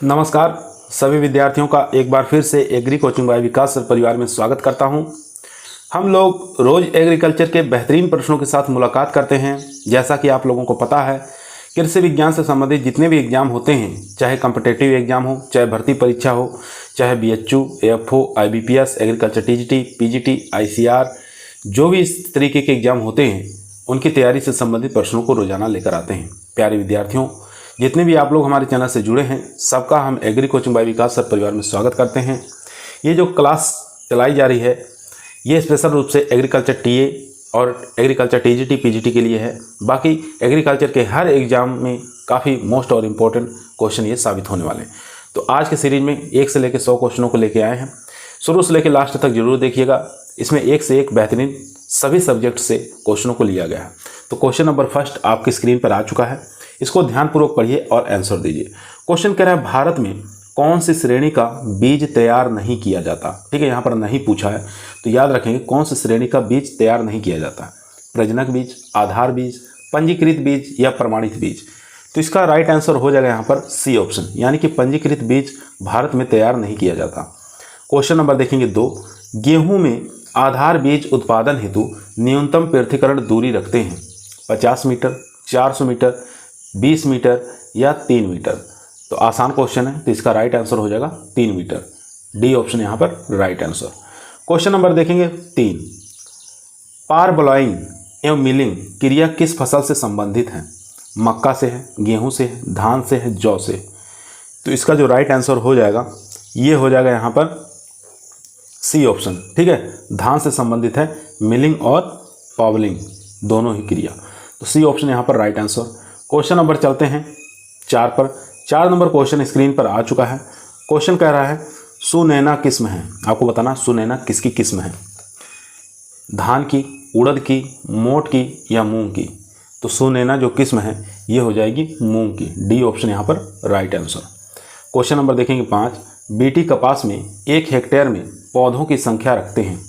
नमस्कार सभी विद्यार्थियों का एक बार फिर से एग्री कोचिंग बाय विकास सर परिवार में स्वागत करता हूं। हम लोग रोज़ एग्रीकल्चर के बेहतरीन प्रश्नों के साथ मुलाकात करते हैं। जैसा कि आप लोगों को पता है, कृषि विज्ञान से संबंधित जितने भी एग्जाम होते हैं, चाहे कॉम्पिटिटिव एग्जाम हो, चाहे भर्ती परीक्षा हो, चाहे BHU, AFO, IBPS, agriculture TGT, PGT, ICR, जो भी इस तरीके के एग्जाम होते हैं, उनकी तैयारी से संबंधित प्रश्नों को रोजाना लेकर आते हैं। प्यारे विद्यार्थियों, जितने भी आप लोग हमारे चैनल से जुड़े हैं, सबका हम एग्री कोचिंग बाय विकास सर परिवार में स्वागत करते हैं। ये जो क्लास चलाई जा रही है, ये स्पेशल रूप से एग्रीकल्चर TA और एग्रीकल्चर TGT, PGT के लिए है। बाकी एग्रीकल्चर के हर एग्जाम में काफ़ी मोस्ट और इम्पोर्टेंट क्वेश्चन ये साबित होने वाले हैं। तो आज के सीरीज में 1 से लेकर 100 क्वेश्चनों को लेके आए हैं। शुरू से लेकर लास्ट तक जरूर देखिएगा। इसमें एक से एक बेहतरीन सभी सब्जेक्ट से क्वेश्चनों को लिया गया है। तो क्वेश्चन नंबर फर्स्ट आपकी स्क्रीन पर आ चुका है, इसको ध्यानपूर्वक पढ़िए और आंसर दीजिए। क्वेश्चन कह रहा है, भारत में कौन सी श्रेणी का बीज तैयार नहीं किया जाता। ठीक है, यहाँ पर नहीं पूछा है, तो याद रखेंगे कौन सी श्रेणी का बीज तैयार नहीं किया जाता। प्रजनक बीज, आधार बीज, पंजीकृत बीज या प्रमाणित बीज। तो इसका राइट आंसर हो जाएगा यहाँ पर C ऑप्शन, यानी कि पंजीकृत बीज भारत में तैयार नहीं किया जाता। क्वेश्चन नंबर देखेंगे 2, गेहूं में आधार बीज उत्पादन हेतु न्यूनतम पृथक्करण दूरी रखते हैं 50 मीटर, 400 मीटर, 20 मीटर या 3 मीटर। तो आसान क्वेश्चन है, तो इसका राइट आंसर हो जाएगा 3 मीटर। D ऑप्शन यहाँ पर राइट आंसर। क्वेश्चन नंबर देखेंगे 3, पारबॉइलिंग एवं मिलिंग क्रिया किस फसल से संबंधित है। मक्का से है, गेहूं से है, धान से है, जौ से। तो इसका जो राइट आंसर हो जाएगा, ये हो जाएगा यहाँ पर C ऑप्शन। ठीक है, धान से संबंधित है मिलिंग और पावलिंग दोनों ही क्रिया। तो C ऑप्शन यहाँ पर राइट आंसर। क्वेश्चन नंबर चलते हैं 4 पर। 4 नंबर क्वेश्चन स्क्रीन पर आ चुका है। क्वेश्चन कह रहा है, सुनैना किस्म है। आपको बताना सुनैना किसकी किस्म है, धान की, उड़द की, मोट की या मूंग की। तो सुनैना जो किस्म है ये हो जाएगी मूंग की। D ऑप्शन यहाँ पर राइट आंसर। क्वेश्चन नंबर देखेंगे 5, BT कपास में 1 हेक्टेयर में पौधों की संख्या रखते हैं।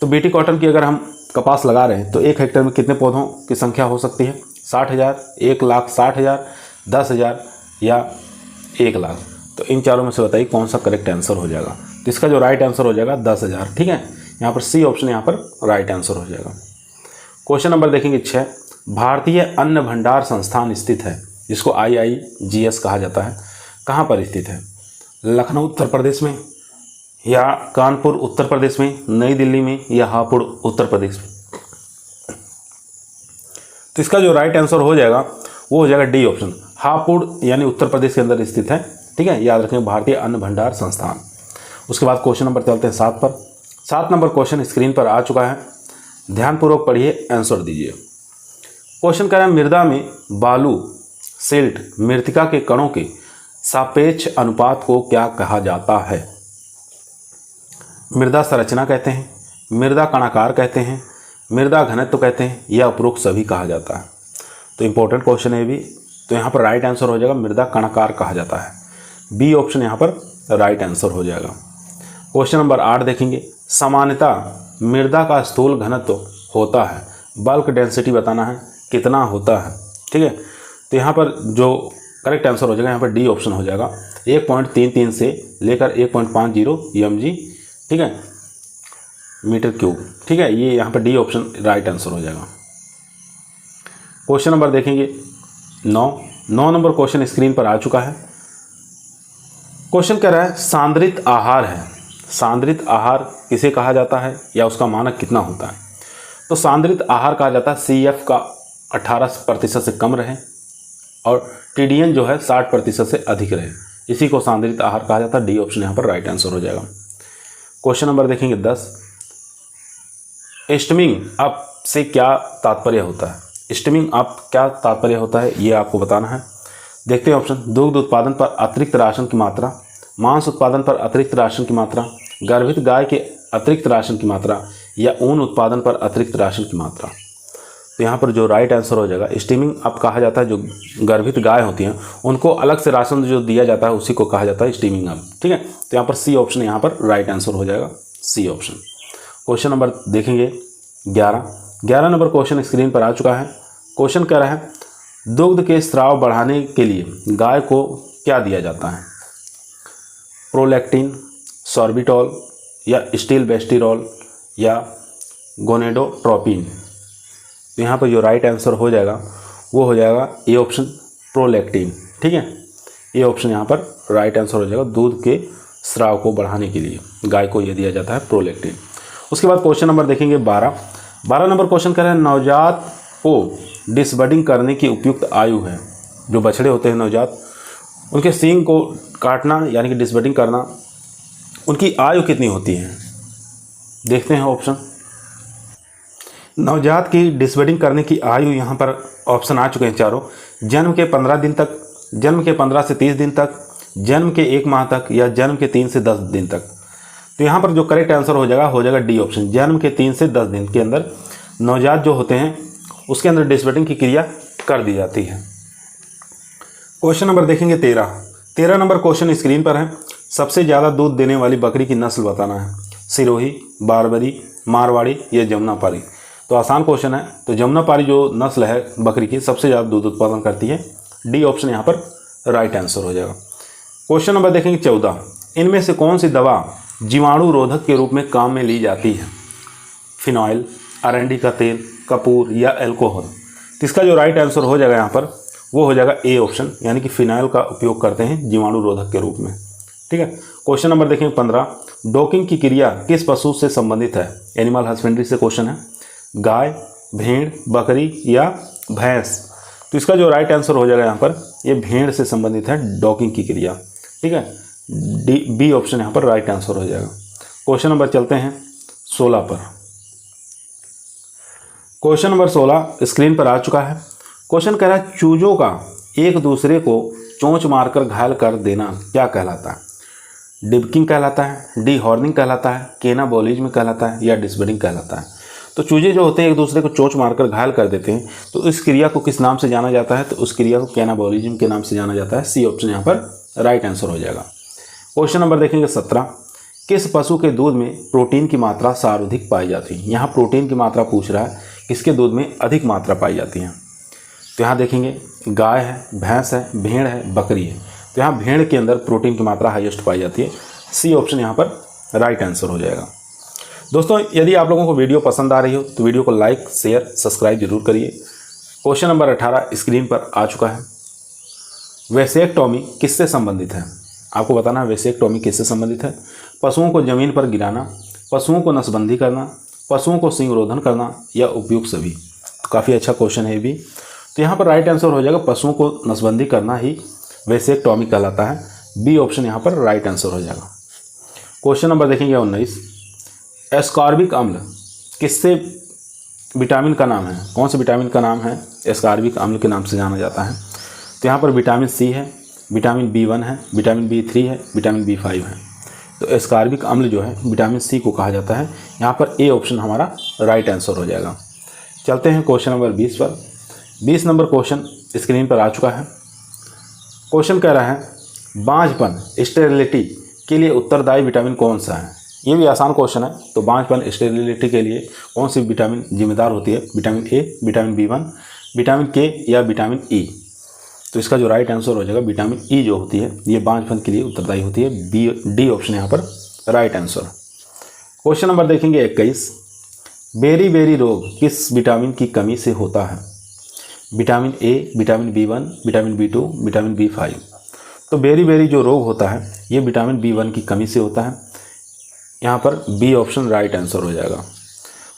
तो BT कॉटन की अगर हम कपास लगा रहे हैं तो 1 हेक्टेयर में कितने पौधों की संख्या हो सकती है। 60,000, 1,60,000, 10,000 या 1,00,000। तो इन चारों में से बताइए कौन सा करेक्ट आंसर हो जाएगा। तो इसका जो राइट आंसर हो जाएगा 10,000। ठीक है, यहाँ पर C ऑप्शन यहाँ पर राइट आंसर हो जाएगा। क्वेश्चन नंबर देखेंगे 6, भारतीय अन्न भंडार संस्थान स्थित है, जिसको IIGS कहा जाता है, कहाँ पर स्थित है। लखनऊ उत्तर प्रदेश में या कानपुर उत्तर प्रदेश में, नई दिल्ली में या हापुड़ उत्तर प्रदेश में। तो इसका जो राइट आंसर हो जाएगा वो हो जाएगा D ऑप्शन, हापुड़ यानी उत्तर प्रदेश के अंदर स्थित है। ठीक है, याद रखें भारतीय अन्न भंडार संस्थान। उसके बाद क्वेश्चन नंबर चलते हैं 7 पर। 7 नंबर क्वेश्चन स्क्रीन पर आ चुका है, ध्यानपूर्वक पढ़िए, आंसर दीजिए। क्वेश्चन कह रहा है, मृदा में बालू, सिल्ट, मृतिका के कणों के सापेक्ष अनुपात को क्या कहा जाता है। मृदा संरचना कहते हैं, मृदा कणाकार कहते हैं, मृदा घनत्व कहते हैं या उपरोक्त सभी कहा जाता है। तो इंपॉर्टेंट क्वेश्चन है भी। तो यहाँ पर राइट आंसर हो जाएगा मृदा कणाकार कहा जाता है। B ऑप्शन यहाँ पर राइट आंसर हो जाएगा। क्वेश्चन नंबर 8 देखेंगे, सामान्यतः मृदा का स्थूल घनत्व होता है, बल्क डेंसिटी बताना है कितना होता है। ठीक है, तो यहाँ पर जो करेक्ट आंसर हो जाएगा यहाँ पर D ऑप्शन हो जाएगा, 1.33 से लेकर 1.50 mg। ठीक है, मीटर क्यूब। ठीक है, ये यहाँ पर D ऑप्शन राइट आंसर हो जाएगा। क्वेश्चन नंबर देखेंगे 9 नंबर क्वेश्चन स्क्रीन पर आ चुका है। क्वेश्चन कह रहा है, सांद्रित आहार है। सांद्रित आहार किसे कहा जाता है या उसका मानक कितना होता है। तो सांद्रित आहार कहा जाता है CF का 18% से कम रहे और TDN जो है 60% से अधिक रहे, इसी को सांद्रित आहार कहा जाता है। D ऑप्शन यहाँ पर राइट आंसर हो जाएगा। क्वेश्चन नंबर देखेंगे 10, स्टमिंग अप से क्या तात्पर्य होता है। स्टमिंग अप क्या तात्पर्य होता है ये आपको बताना है। देखते हैं ऑप्शन, दुग्ध उत्पादन पर अतिरिक्त राशन की मात्रा, मांस उत्पादन पर अतिरिक्त राशन की मात्रा, गर्भित गाय के अतिरिक्त राशन की मात्रा या ऊन उत्पादन पर अतिरिक्त राशन की मात्रा। तो यहाँ पर जो राइट आंसर हो जाएगा, स्टीमिंग अप कहा जाता है, जो गर्भित गाय होती हैं उनको अलग से राशन जो दिया जाता है उसी को कहा जाता है स्टीमिंग अप। ठीक है, तो यहाँ पर C ऑप्शन यहाँ पर राइट आंसर हो जाएगा, C ऑप्शन। क्वेश्चन नंबर देखेंगे 11 नंबर क्वेश्चन स्क्रीन पर आ चुका है। क्वेश्चन कह रहा है, दुग्ध के स्राव बढ़ाने के लिए गाय को क्या दिया जाता है? प्रोलैक्टिन, सॉर्बिटॉल या स्टिलबेस्टिरॉल या गोनेडोट्रोपिन? तो यहाँ पर जो राइट आंसर हो जाएगा वो हो जाएगा ए ऑप्शन, प्रोलैक्टिन। ठीक है, ये ऑप्शन यहाँ पर राइट आंसर हो जाएगा। दूध के स्राव को बढ़ाने के लिए गाय को यह दिया जाता है प्रोलैक्टिन। उसके बाद क्वेश्चन नंबर देखेंगे 12 नंबर क्वेश्चन कह रहे हैं नवजात को डिसबडिंग करने की उपयुक्त आयु है। जो बछड़े होते हैं नवजात, उनके सींग को काटना यानी कि डिसबडिंग करना, उनकी आयु कितनी होती है? देखते हैं ऑप्शन। नवजात की डिसबडिंग करने की आयु यहाँ पर ऑप्शन आ चुके हैं चारों। जन्म के 15 दिन तक, जन्म के 15 से 30 दिन तक, जन्म के 1 माह तक या जन्म के 3 से 10 दिन तक। तो यहाँ पर जो करेक्ट आंसर हो जाएगा डी ऑप्शन। जन्म के 3 से 10 दिन के अंदर नवजात जो होते हैं उसके अंदर डिसबडिंग की क्रिया कर दी जाती है। क्वेश्चन नंबर देखेंगे 13 नंबर क्वेश्चन स्क्रीन पर है। सबसे ज़्यादा दूध देने वाली बकरी की नस्ल बताना है। सिरोही, बारबरी, मारवाड़ी या जमुनापारी? तो आसान क्वेश्चन है। तो जमुनापारी जो नस्ल है बकरी की सबसे ज़्यादा दूध उत्पादन करती है। डी ऑप्शन यहाँ पर राइट आंसर हो जाएगा। क्वेश्चन नंबर देखेंगे 14। इनमें से कौन सी दवा जीवाणु रोधक के रूप में काम में ली जाती है? फिनॉइल, अरंडी का तेल, कपूर या अल्कोहल? तो इसका जो राइट आंसर हो जाएगा यहाँ पर वो हो जाएगा ए ऑप्शन, यानी कि फिनाइल का उपयोग करते हैं जीवाणु रोधक के रूप में। ठीक है, क्वेश्चन नंबर देखेंगे 15। डॉकिंग की क्रिया किस पशु से संबंधित है? एनिमल हस्बेंड्री से क्वेश्चन है। गाय, भेड़, बकरी या भैंस? तो इसका जो राइट आंसर हो जाएगा यहाँ पर ये भेड़ से संबंधित है डॉकिंग की क्रिया। ठीक है, बी ऑप्शन यहाँ पर राइट आंसर हो जाएगा। क्वेश्चन नंबर चलते हैं 16 पर। क्वेश्चन नंबर 16 स्क्रीन पर आ चुका है। क्वेश्चन कह रहा है चूजों का एक दूसरे को चोंच मारकर घायल कर देना क्या कहलाता है? डिबकिंग कहलाता है, डी हॉर्निंग कहलाता है, कैनाबोलिज्म कहलाता है या डिसबडिंग कहलाता है? तो चूजे जो होते हैं एक दूसरे को चोंच मारकर घायल कर देते हैं, तो इस क्रिया को किस नाम से जाना जाता है? तो उस क्रिया को कैनाबोलिज्म के नाम से जाना जाता है। सी ऑप्शन यहाँ पर राइट आंसर हो जाएगा। क्वेश्चन नंबर देखेंगे 17। किस पशु के दूध में प्रोटीन की मात्रा सर्वाधिक पाई जाती है? यहाँ प्रोटीन की मात्रा पूछ रहा है, किसके दूध में अधिक मात्रा पाई जाती है? तो यहाँ देखेंगे गाय है, भैंस है, भेड़ है, बकरी है। तो यहाँ भेड़ के अंदर प्रोटीन की मात्रा हाईएस्ट पाई जाती है। सी ऑप्शन यहाँ पर राइट आंसर हो जाएगा। दोस्तों, यदि आप लोगों को वीडियो पसंद आ रही हो तो वीडियो को लाइक, शेयर, सब्सक्राइब जरूर करिए। क्वेश्चन नंबर 18 स्क्रीन पर आ चुका है। वैसेक्टोमी किससे संबंधित है? आपको बताना है वैसेक्टोमी किससे संबंधित है। पशुओं को जमीन पर गिराना, पशुओं को नसबंदी करना, पशुओं को सिंगरोधन करना या उपयुक्त सभी? तो काफ़ी अच्छा क्वेश्चन है ये भी। तो यहाँ पर राइट आंसर हो जाएगा पशुओं को नसबंदी करना ही वैसेक्टोमी कहलाता है। बी ऑप्शन यहाँ पर राइट आंसर हो जाएगा। क्वेश्चन नंबर देखेंगे 19। एस्कॉर्बिक अम्ल किससे विटामिन का नाम है? कौन से विटामिन का नाम है एस्कॉर्बिक अम्ल के नाम से जाना जाता है? तो यहाँ पर विटामिन सी है, विटामिन B1 है, विटामिन B3 है, विटामिन B5 है। तो एस्कॉर्बिक अम्ल जो है विटामिन सी को कहा जाता है। यहाँ पर ए ऑप्शन हमारा राइट आंसर हो जाएगा। चलते हैं क्वेश्चन नंबर 20 पर। 20 नंबर क्वेश्चन स्क्रीन पर आ चुका है। क्वेश्चन कह रहा है बांझपन स्टेरिलिटी के लिए उत्तरदायी विटामिन कौन सा है? ये भी आसान क्वेश्चन है। तो बांझपन स्टेरिलिटी के लिए कौन सी विटामिन जिम्मेदार होती है? Vitamin A, vitamin B1, vitamin के या विटामिन ई? तो इसका जो राइट आंसर हो जाएगा विटामिन ई जो होती है ये बांझपन के लिए उत्तरदायी होती है। डी ऑप्शन यहाँ पर राइट आंसर। क्वेश्चन नंबर देखेंगे 21। बेरी रोग किस विटामिन की कमी से होता है? Vitamin A, vitamin B1, vitamin B2, vitamin B5? तो बेरी जो रोग होता है ये विटामिन B1 की कमी से होता है। यहाँ पर बी ऑप्शन राइट आंसर हो जाएगा।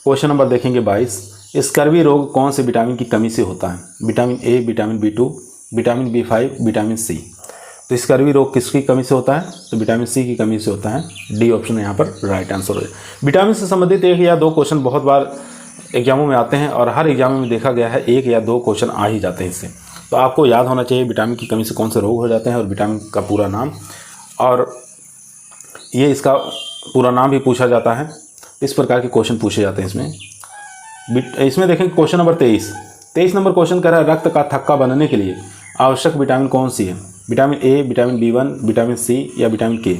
क्वेश्चन नंबर देखेंगे 22। स्कर्वी रोग कौन से विटामिन की कमी से होता है? Vitamin A, vitamin B2, vitamin B5, vitamin C? तो स्कर्वी रोग किसकी कमी से होता है? तो विटामिन सी की कमी से होता है। डी ऑप्शन यहाँ पर राइट आंसर हो जाएगा। विटामिन से संबंधित 1 या 2 क्वेश्चन बहुत बार एग्जामों में आते हैं और हर एग्जाम में देखा गया है 1 या 2 क्वेश्चन आ ही जाते हैं इससे। तो आपको याद होना चाहिए विटामिन की कमी से कौन से रोग हो जाते हैं और विटामिन का पूरा नाम, और ये इसका पूरा नाम भी पूछा जाता है। इस प्रकार के क्वेश्चन पूछे जाते हैं इसमें देखें क्वेश्चन नंबर 23 नंबर क्वेश्चन कह रहा है रक्त का थक्का बनने के लिए आवश्यक विटामिन कौन सी है? Vitamin A, vitamin B1, vitamin C या विटामिन के?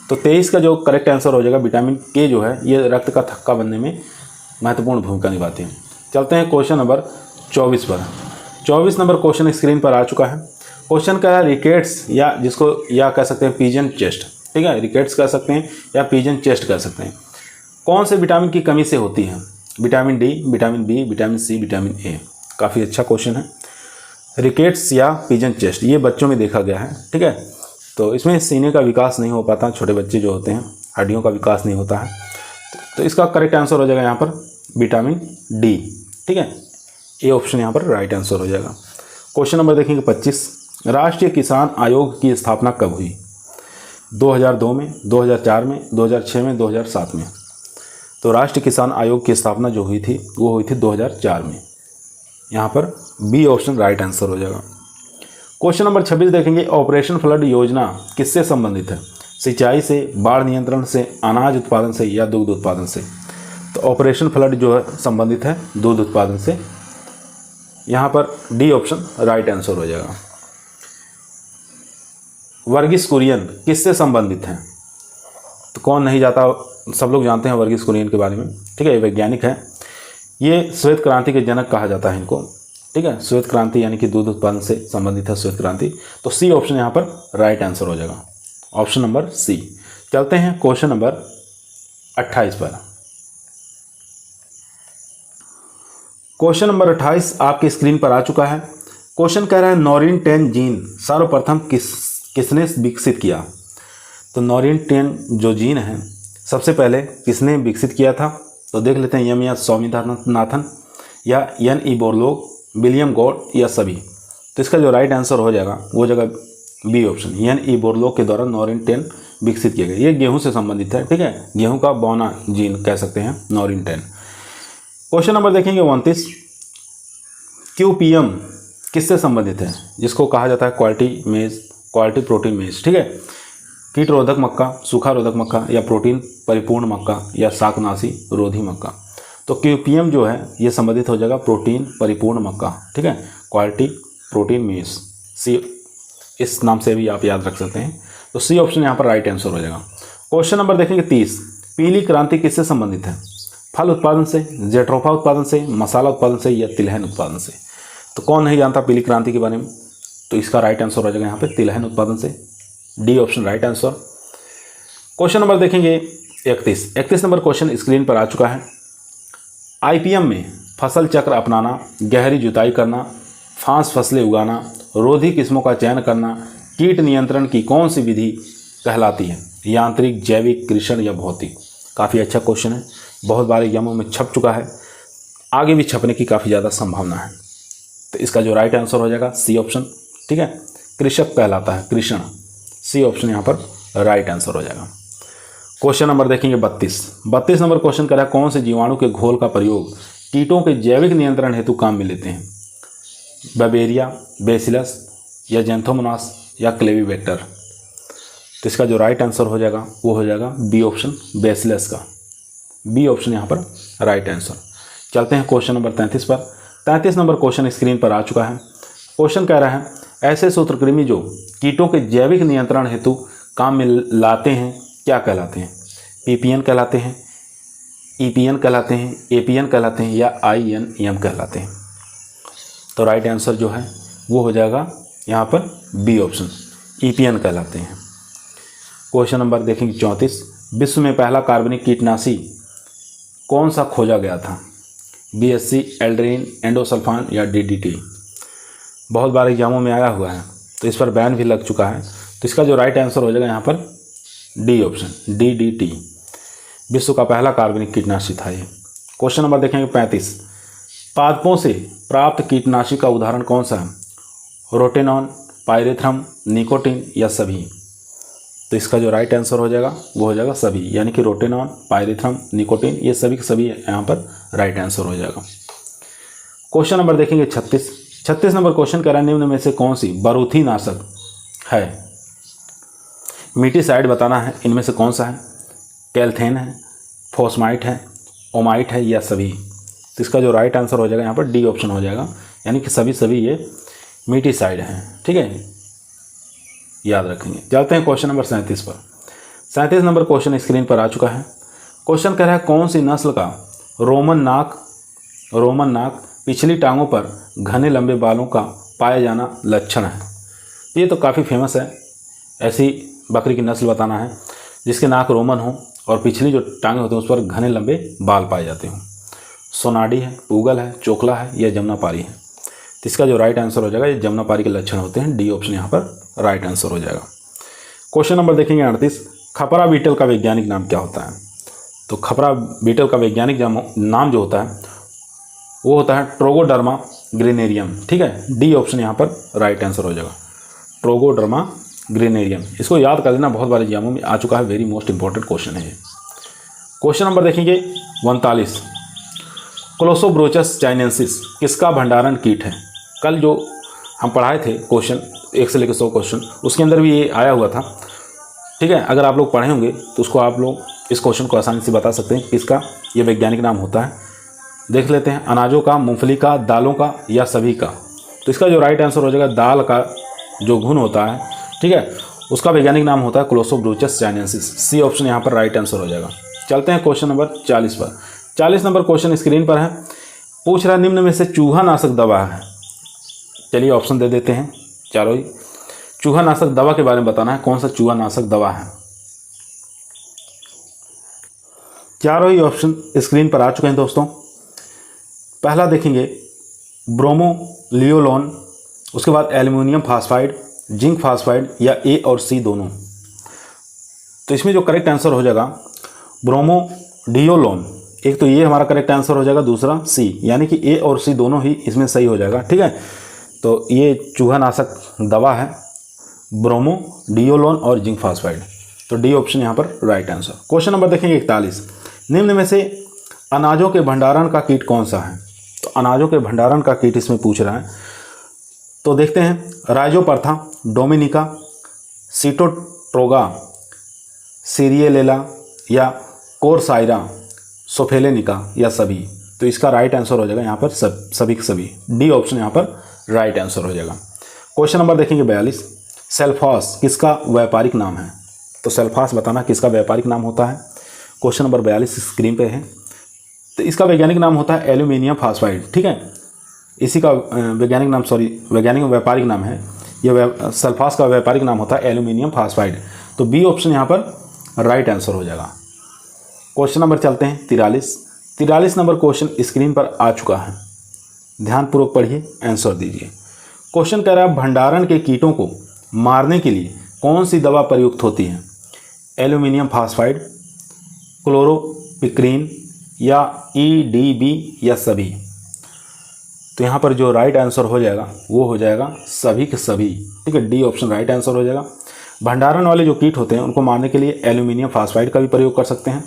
तो 23 का जो करेक्ट आंसर हो जाएगा विटामिन के जो है ये रक्त का थक्का बनने में महत्वपूर्ण भूमिका निभाते हैं। चलते हैं क्वेश्चन नंबर 24 पर। 24 नंबर क्वेश्चन स्क्रीन पर आ चुका है। क्वेश्चन का है रिकेट्स या जिसको या कह सकते हैं पिजन चेस्ट, ठीक है, रिकेट्स कह सकते हैं या पिजन चेस्ट कह सकते हैं, कौन से विटामिन की कमी से होती है? Vitamin D, vitamin B, vitamin C, vitamin A. काफ़ी अच्छा क्वेश्चन है। रिकेट्स या पिजन चेस्ट ये बच्चों में देखा गया है, ठीक है। तो इसमें सीने का विकास नहीं हो पाता, छोटे बच्चे जो होते हैं हड्डियों का विकास नहीं होता है। तो इसका करेक्ट आंसर हो जाएगा यहाँ पर विटामिन डी, ठीक है। ए ऑप्शन यहाँ पर राइट आंसर हो जाएगा। क्वेश्चन नंबर देखेंगे 25। राष्ट्रीय किसान आयोग की स्थापना कब हुई? 2002 में, 2004 में, 2006 में, 2007 में। तो राष्ट्रीय किसान आयोग की स्थापना जो हुई थी वो हुई थी 2004 में। यहाँ पर बी ऑप्शन राइट आंसर हो जाएगा। क्वेश्चन नंबर 26 देखेंगे ऑपरेशन फ्लड योजना किससे संबंधित है? सिंचाई से, बाढ़ नियंत्रण से, अनाज उत्पादन से या दुग्ध उत्पादन से? तो ऑपरेशन फ्लड जो है संबंधित है दूध उत्पादन से। यहाँ पर डी ऑप्शन राइट आंसर हो जाएगा। वर्गीस कुरियन किससे संबंधित हैं? तो कौन नहीं जाता, सब लोग जानते हैं वर्गीस कुरियन के बारे में, ठीक है। ये वैज्ञानिक है, ये श्वेत क्रांति के जनक कहा जाता है इनको, ठीक है। श्वेत क्रांति यानी कि दूध उत्पादन से संबंधित है श्वेत क्रांति। तो सी ऑप्शन यहाँ पर राइट आंसर हो जाएगा, ऑप्शन नंबर सी। चलते हैं क्वेश्चन नंबर 28 पर। क्वेश्चन नंबर 28 आपके स्क्रीन पर आ चुका है। क्वेश्चन कह रहा है नॉरिन 10 जीन सर्वप्रथम किसने विकसित किया? तो नॉरिन 10 जो जीन है सबसे पहले किसने विकसित किया था? तो देख लेते हैं, एम स्वामीनाथन या N E Borlaug, William Gaud या सभी। तो इसका जो राइट आंसर हो जाएगा वो जगह B option, N E Borlaug के द्वारा नॉरिन 10 विकसित किया गया। ये गेहूं से संबंधित है, ठीक है, गेहूं का बौना जीन कह सकते हैं नॉरिन 10। क्वेश्चन नंबर देखेंगे 29। QPM किससे संबंधित है? जिसको कहा जाता है क्वालिटी प्रोटीन मेज, ठीक है। कीट रोधक मक्का, सूखा रोधक मक्का या प्रोटीन परिपूर्ण मक्का या शाकनाशी रोधी मक्का? तो QPM जो है ये संबंधित हो जाएगा प्रोटीन परिपूर्ण मक्का, ठीक है, क्वालिटी प्रोटीन मेज, सी इस नाम से भी आप याद रख सकते हैं। तो सी ऑप्शन यहाँ पर राइट आंसर हो जाएगा। क्वेश्चन नंबर देखेंगे 30। पीली क्रांति किससे संबंधित है? फल उत्पादन से, जेट्रोफा उत्पादन से, मसाला उत्पादन से या तिलहन उत्पादन से? तो कौन नहीं जानता पीली क्रांति के बारे में? तो इसका राइट आंसर हो जाएगा यहाँ पे तिलहन उत्पादन से, D option right answer. Question number देखेंगे 31 नंबर क्वेश्चन स्क्रीन पर आ चुका है। IPM में फसल चक्र अपनाना, गहरी जुताई करना, फांस फसलें उगाना, रोधी किस्मों का चयन करना, कीट नियंत्रण की कौन सी विधि कहलाती है? यांत्रिक, जैविक, कृषण या भौतिक? काफ़ी अच्छा क्वेश्चन है, बहुत बार एग्जामों में छप चुका है, आगे भी छपने की काफ़ी ज़्यादा संभावना है। तो इसका जो राइट आंसर हो जाएगा सी ऑप्शन, ठीक है, कृषक कहलाता है, कृषण। सी ऑप्शन यहाँ पर राइट आंसर हो जाएगा। क्वेश्चन नंबर देखेंगे 32 नंबर क्वेश्चन कह रहा है कौन से जीवाणु के घोल का प्रयोग कीटों के जैविक नियंत्रण हेतु काम में लेते हैं? बवेरिया, बेसिलस या जेंथोमोनास या क्लेवीबैक्टर? तो इसका जो राइट आंसर हो जाएगा वो हो जाएगा बी ऑप्शन, बेसिलस का। बी ऑप्शन यहाँ पर राइट आंसर। चलते हैं क्वेश्चन नंबर 33 पर। 33 नंबर क्वेश्चन स्क्रीन पर आ चुका है। क्वेश्चन कह रहा है ऐसे सूत्रकृमि जो कीटों के जैविक नियंत्रण हेतु काम में लाते हैं क्या कहलाते हैं? PPN कहलाते हैं, EPN कहलाते हैं, APN कहलाते हैं या INEM कहलाते हैं? तो राइट आंसर जो है वो हो जाएगा यहाँ पर बी ऑप्शन, EPN कहलाते हैं। क्वेश्चन नंबर देखेंगे 34। विश्व में पहला कार्बनिक कीटनाशी कौन सा खोजा गया था? BSC, एल्ड्रीन, एंडोसल्फान या DDT? बहुत बार एग्जामों में आया हुआ है, तो इस पर बैन भी लग चुका है। तो इसका जो राइट आंसर हो जाएगा यहाँ पर डी ऑप्शन, DDT। विश्व का पहला कार्बनिक कीटनाशी था ये। क्वेश्चन नंबर देखेंगे 35। पादपों से प्राप्त कीटनाशी का उदाहरण कौन सा है? रोटेनॉन, पायरेथ्रम, निकोटीन या सभी? तो इसका जो राइट आंसर हो जाएगा वो हो जाएगा सभी, यानी कि रोटेनॉन, पायरेथ्रम, निकोटीन ये सभी के सभी यहाँ पर राइट आंसर हो जाएगा। क्वेश्चन नंबर देखेंगे 36 नंबर क्वेश्चन कह रहा है निम्न में से कौन सी बारूदी नाशक है? मीटीसाइड बताना है, इनमें से कौन सा है? कैल्थेन है, फोस्माइट है, ओमाइट है या सभी? तो इसका जो राइट आंसर हो जाएगा यहाँ पर डी ऑप्शन हो जाएगा, यानी कि सभी ये मीटीसाइड हैं, ठीक है, याद रखेंगे। चलते हैं क्वेश्चन नंबर 37 पर। 37 नंबर क्वेश्चन स्क्रीन पर आ चुका है। क्वेश्चन कह रहा है कौन सी नस्ल का रोमन नाक पिछली टांगों पर घने लंबे बालों का पाया जाना लक्षण है। ये तो काफ़ी फेमस है, ऐसी बकरी की नस्ल बताना है जिसके नाक रोमन हो और पिछली जो टांगें होती हैं उस पर घने लंबे बाल पाए जाते हों। सोनाडी है, पूगल है, चोकला है या जमुनापारी है। तो इसका जो राइट आंसर हो जाएगा, ये जमुनापारी के लक्षण होते हैं। डी ऑप्शन यहाँ पर राइट आंसर हो जाएगा। क्वेश्चन नंबर देखेंगे 38, खपरा बीटल का वैज्ञानिक नाम क्या होता है? तो खपरा बीटल का वैज्ञानिक नाम जो होता है वो होता है ट्रोगोडर्मा ग्रेनेरियम। ठीक है, डी ऑप्शन यहाँ पर राइट आंसर हो जाएगा, ट्रोगोडर्मा ग्रेनेरियम। इसको याद कर लेना, बहुत बार एग्जामों में आ चुका है, वेरी मोस्ट इंपॉर्टेंट क्वेश्चन है ये। क्वेश्चन नंबर देखेंगे 39, क्लोसोब्रोचस चाइनेंसिस किसका भंडारण कीट है? कल जो हम पढ़ाए थे क्वेश्चन 1 से लेकर 100 क्वेश्चन, उसके अंदर भी ये आया हुआ था। ठीक है, अगर आप लोग पढ़े होंगे तो उसको आप लोग इस क्वेश्चन को आसानी से बता सकते हैं किसका ये वैज्ञानिक नाम होता है। देख लेते हैं, अनाजों का, मूंगफली का, दालों का या सभी का। तो इसका जो राइट आंसर हो जाएगा, दाल का जो घुन होता है, ठीक है, उसका वैज्ञानिक नाम होता है क्लोसोब्रोचस चाइनेंसिस। सी ऑप्शन यहाँ पर राइट आंसर हो जाएगा। चलते हैं क्वेश्चन नंबर 40 पर। 40 नंबर क्वेश्चन स्क्रीन पर है, पूछ रहा निम्न में से चूहा नाशक दवा है। चलिए ऑप्शन दे देते हैं चारों ही। चूहा नाशक दवा के बारे में बताना है, कौन सा चूहा नाशक दवा है। चारों ही ऑप्शन स्क्रीन पर आ चुके हैं दोस्तों। पहला देखेंगे ब्रोमोलियोलोन, उसके बाद एल्युमिनियम फास्फाइड, जिंक फास्फाइड या ए और सी दोनों। तो इसमें जो करेक्ट आंसर हो जाएगा ब्रोमोडियोलोन। एक तो ये हमारा करेक्ट आंसर हो जाएगा, दूसरा सी, यानी कि ए और सी दोनों ही इसमें सही हो जाएगा। ठीक है, तो ये चूहा नाशक दवा है ब्रोमोडियोलोन और जिंक फास्फाइड। तो डी ऑप्शन यहाँ पर राइट आंसर। क्वेश्चन नंबर देखेंगे 41, निम्न में से अनाजों के भंडारण का कीट कौन सा है? तो अनाजों के भंडारण का कीट इसमें पूछ रहा है। तो देखते हैं, राइजोपरथा, डोमिनिका, सीटोट्रोगा, सीरियलेला या कोरसाइरा, सोफेलेनिका या सभी। तो इसका राइट आंसर हो जाएगा यहाँ पर सभी के सभी। डी ऑप्शन यहाँ पर राइट आंसर हो जाएगा। क्वेश्चन नंबर देखेंगे 42, सेल्फॉस किसका व्यापारिक नाम है? तो सेल्फॉस बताना किसका व्यापारिक नाम होता है। क्वेश्चन नंबर 42 स्क्रीन पे है। तो इसका वैज्ञानिक नाम होता है एल्यूमिनियम फास्फाइड। ठीक है, इसी का वैज्ञानिक व्यापारिक नाम है ये। सल्फास का व्यापारिक नाम होता है एल्यूमिनियम फास्फाइड। तो बी ऑप्शन यहाँ पर राइट आंसर हो जाएगा। क्वेश्चन नंबर चलते हैं 43 नंबर क्वेश्चन स्क्रीन पर आ चुका है, ध्यानपूर्वक पढ़िए, आंसर दीजिए। क्वेश्चन कह रहा है, भंडारण के कीटों को मारने के लिए कौन सी दवा प्रयुक्त होती है? एल्यूमिनियम फास्फाइड, क्लोरोपिक्रीन या EDB या सभी। तो यहाँ पर जो राइट आंसर हो जाएगा वो हो जाएगा सभी के सभी। ठीक है, डी ऑप्शन राइट आंसर हो जाएगा। भंडारण वाले जो कीट होते हैं उनको मारने के लिए एल्यूमिनियम फास्फाइड का भी प्रयोग कर सकते हैं,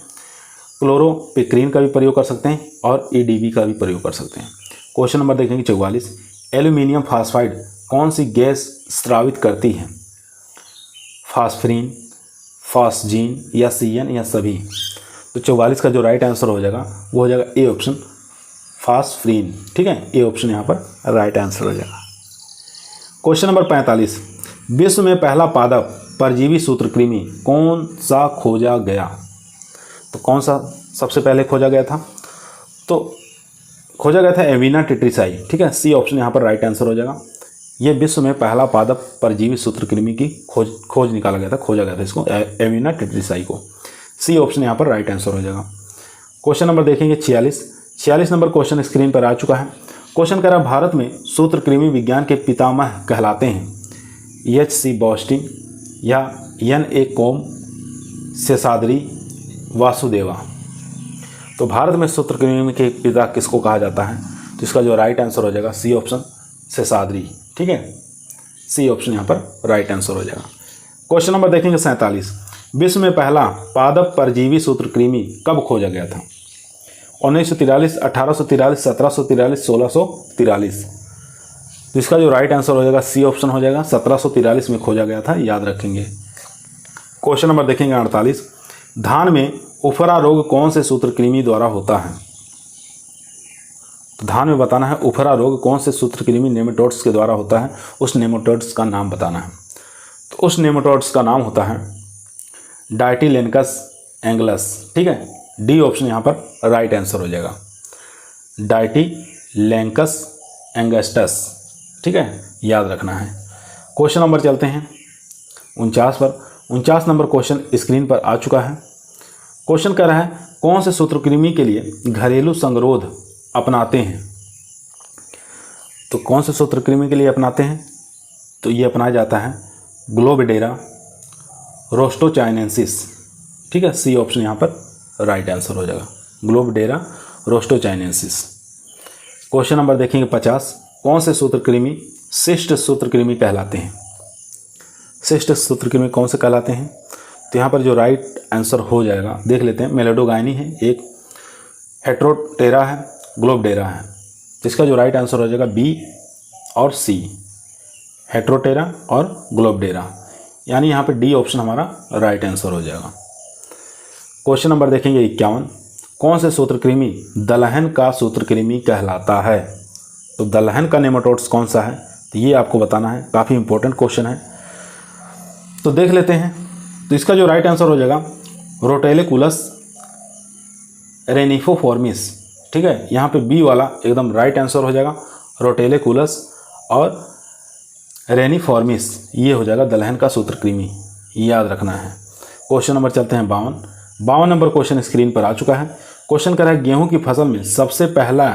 क्लोरोपिक्रीन का भी प्रयोग कर सकते हैं और EDB का भी प्रयोग कर सकते हैं। क्वेश्चन नंबर देखेंगे 44, एल्यूमिनियम फास्फाइड कौन सी गैस स्रावित करती है? फास्फरीन, फास्जीन या CN या सभी। तो 44 का जो राइट आंसर हो जाएगा वो हो जाएगा ए ऑप्शन, फास्फरीन। ठीक है, ए ऑप्शन यहाँ पर राइट आंसर हो जाएगा। क्वेश्चन नंबर 45, विश्व में पहला पादप परजीवी सूत्रकृमि कौन सा खोजा गया? तो कौन सा सबसे पहले खोजा गया था? तो खोजा गया था एविना टेट्रिसाई। ठीक है, सी ऑप्शन यहाँ पर राइट आंसर हो जाएगा। ये विश्व में पहला पादप परजीवी सूत्रकृमि की खोज निकाला गया था, खोजा गया था इसको, एविना टेट्रिसाई को। सी ऑप्शन यहाँ पर राइट आंसर हो जाएगा। क्वेश्चन नंबर देखेंगे 46 नंबर क्वेश्चन स्क्रीन पर आ चुका है। क्वेश्चन कह रहा है, भारत में सूत्रकृमि विज्ञान के पितामह कहलाते हैं HC बॉस्टिन या NA कोम, शेषाद्री, वासुदेवा। तो भारत में सूत्रकृमि के पिता किसको कहा जाता है? तो इसका जो राइट आंसर हो जाएगा सी ऑप्शन, शेषाद्री। ठीक है, सी ऑप्शन यहाँ पर राइट आंसर हो जाएगा। क्वेश्चन नंबर देखेंगे 47, विश्व में पहला पादप परजीवी सूत्रकृमि कब खोजा गया था? 1943, 1843, 1743, 1643। तो इसका जो राइट आंसर हो जाएगा सी ऑप्शन हो जाएगा, 1743 में खोजा गया था, याद रखेंगे। क्वेश्चन नंबर देखेंगे 48, धान में उफरा रोग कौन से सूत्रकृमि द्वारा होता है? तो धान में बताना है उफरा रोग कौन से सूत्रकृमि नेमाटोड्स के द्वारा होता है, उस नेमाटोड्स का नाम बताना है। तो उस नेमाटोड्स का नाम होता है डाइटिलेनकस एंगलस। ठीक है, डी ऑप्शन यहाँ पर राइट आंसर हो जाएगा, डाइटिलेनकस लैंकस एंगस्टस। ठीक है, याद रखना है। क्वेश्चन नंबर चलते हैं 49 पर। 49 नंबर क्वेश्चन स्क्रीन पर आ चुका है। क्वेश्चन कह रहा है कौन से सूत्रकृमि के लिए घरेलू संगरोध अपनाते हैं। तो कौन से सूत्रकृमि के लिए अपनाते हैं, तो ये अपनाया जाता है ग्लोबिडेरा रोस्टोचाइनेंसिस। ठीक है, सी ऑप्शन यहाँ पर राइट आंसर हो जाएगा, ग्लोबिडेरा रोस्टोचाइनेंसिस। क्वेश्चन नंबर देखेंगे 50। कौन से सूत्रकृमि शिष्ट सूत्रकृमि कहलाते हैं। शिष्ट सूत्रकृमि कौन से कहलाते हैं, तो यहाँ पर जो राइट आंसर हो जाएगा देख लेते हैं। मेलेडोगाइनी है एक, हेट्रोटेरा है, ग्लोबिडेरा है। इसका जो राइट आंसर हो जाएगा बी और सी, हेट्रोटेरा और ग्लोबिडेरा, यानी यहाँ पे डी ऑप्शन हमारा राइट आंसर हो जाएगा। क्वेश्चन नंबर देखेंगे 51। कौन से सूत्रकृमि दलहन का सूत्रकृमि कहलाता है। तो दलहन का नेमाटोड्स कौन सा है, तो ये आपको बताना है, काफ़ी इंपॉर्टेंट क्वेश्चन है। तो देख लेते हैं। तो इसका जो राइट आंसर हो जाएगा रोटेलिकुलस रेनिफोफॉर्मिस। ठीक है, यहाँ पे बी वाला एकदम राइट आंसर हो जाएगा, रोटेलिकुलस और रेनिफॉर्मिस, ये हो जाएगा दलहन का सूत्रकृमि, याद रखना है। क्वेश्चन नंबर चलते हैं 52 नंबर क्वेश्चन स्क्रीन पर आ चुका है। क्वेश्चन कर रहा है गेहूं की फसल में सबसे पहला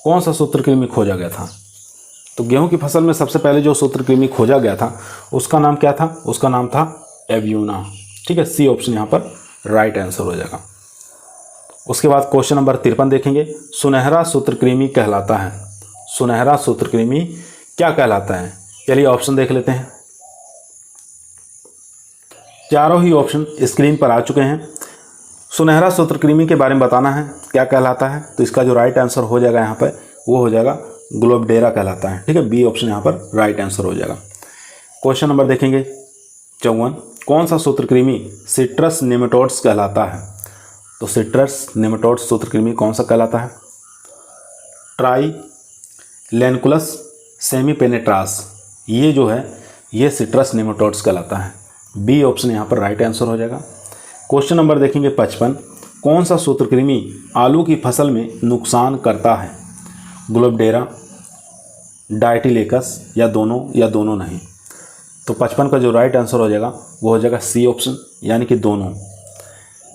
कौन सा सूत्रकृमि खोजा गया था। तो गेहूं की फसल में सबसे पहले जो सूत्रकृमि खोजा गया था उसका नाम क्या था, उसका नाम था एव्यूना। ठीक है, सी ऑप्शन यहाँ पर राइट आंसर हो जाएगा। उसके बाद क्वेश्चन नंबर 53 देखेंगे। सुनहरा सूत्रकृमि कहलाता है। सुनहरा सूत्रकृमि क्या कहलाता है, चलिए ऑप्शन देख लेते हैं। चारों ही ऑप्शन स्क्रीन पर आ चुके हैं। सुनहरा सूत्रकृमि के बारे में बताना है क्या कहलाता है, तो इसका जो राइट आंसर हो जाएगा यहाँ पर वो हो जाएगा ग्लोबिडेरा कहलाता है। ठीक है, बी ऑप्शन यहाँ पर राइट आंसर हो जाएगा। क्वेश्चन नंबर देखेंगे 54। कौन सा सूत्रकृमि सिट्रस नेमाटोड्स कहलाता है। तो सिट्रस नेमाटोड्स सूत्रकृमि कौन सा कहलाता है, ट्राई लैनकुलस सेमीपेनेट्रास, ये जो है ये सिट्रस नेमाटोड्स कहलाता है। बी ऑप्शन यहाँ पर राइट आंसर हो जाएगा। क्वेश्चन नंबर देखेंगे 55। कौन सा सूत्रकृमि आलू की फसल में नुकसान करता है। ग्लोबिडेरा, डायटिलेकस या दोनों नहीं। तो 55 का जो राइट आंसर हो जाएगा वो हो जाएगा सी ऑप्शन, यानी कि दोनों।